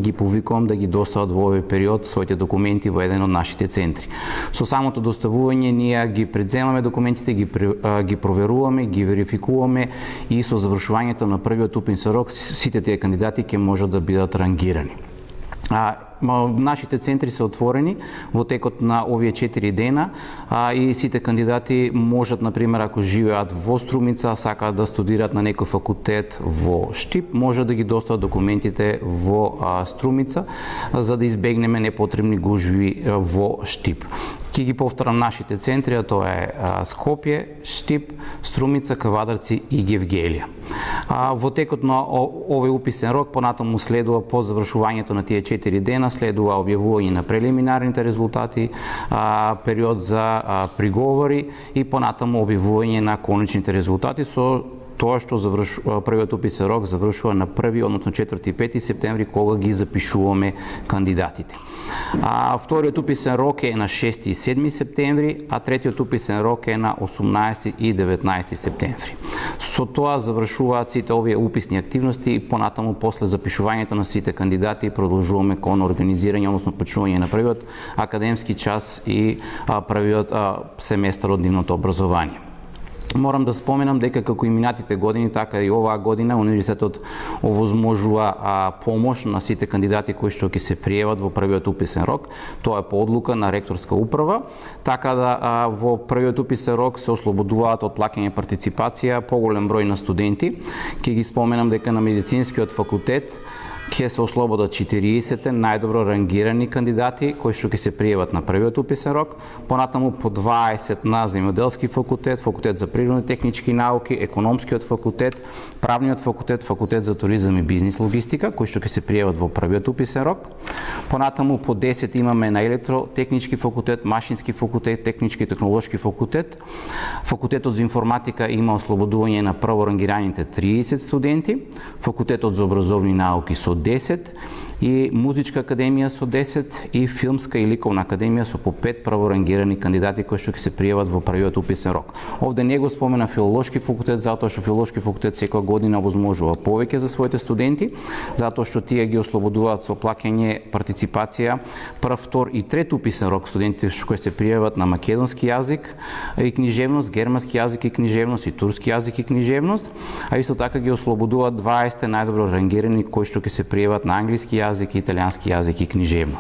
ги повикувам да ги достават во овој период своите документи во еден од нашите центри. Со самото доставување ние ги предземаме документите, ги проверуваме, ги верификуваме и со завршувањето на првиот упинсен рок сите тие кандидати ќе можат да бидат рангирани. Нашите центри се отворени во текот на овие 4 дена и сите кандидати можат, например, ако живеат во Струмица, сакаат да студираат на некој факултет во Штип, може да ги достават документите во Струмица, за да избегнеме непотребни гужви во Штип. Ки ги повторам нашите центри, а тоа е Скопје, Штип, Струмица, Кавадарци и Гевгелија. Во текот на овој уписен рок понатаму следува по завршувањето на тие 4 дена следува објавување на прелиминарните резултати, период за приговори и понатаму објавување на конечните резултати со тоа што првиот уписен рок завршува на 1, односно 4 и 5 септември, кога ги запишуваме кандидатите. Вториот уписен рок е на 6 и 7 септември, а третиот уписен рок е на 18 и 19 септември. Со тоа завршуваат сите овие уписни активности и понатаму после запишувањето на сите кандидати продолжуваме кон организирање, односно почнување на првиот академски час и првиот семестар од дневното образование. Морам да споменам дека како и минатите години, така и оваа година универзитетот овозможува помош на сите кандидати кои што ќе се пријават во првиот уписен рок. Тоа е по одлука на ректорска управа, така да во првиот уписен рок се ослободуваат од плаќање партиципација поголем број на студенти. Ќе ги споменам дека на медицинскиот факултет ќе се ослободат 40 најдобро рангирани кандидати кои што ќе се пријават на првиот уписен рок, понатаму по 20 на земјоделски факултет, факултет за природни технички науки, економскиот факултет, правниот факултет, факултет за туризам и бизнис логистика кои што ќе се пријават во првиот уписен рок. Понатаму по 10 имаме на електротехнички факултет, машински факултет, технички и технолошки факултет. Факултетот за информатика има ослободување на прво рангираните 30 студенти, факултетот за образовни науки со 10 и музичка академија со 10 и филмска и ликовна академија со по 5 праворангирани кандидати кои што ќе се пријават во првиот уписен рок. Овде не го спомена филолошки факултет затоа што филолошки факултет секоја година овозможува повеќе за своите студенти, затоа што тие ги ослободуваат со плаќање партиципација прв, втор и трет уписен рок студентите кои се пријават на македонски јазик и книжевност, германски јазик и книжевност и турски јазик и книжевност, а исто така ги ослободуваат 20 најдобро рангирани кои што ќе се пријават на англиски јазик, италијански јазик и книжевност.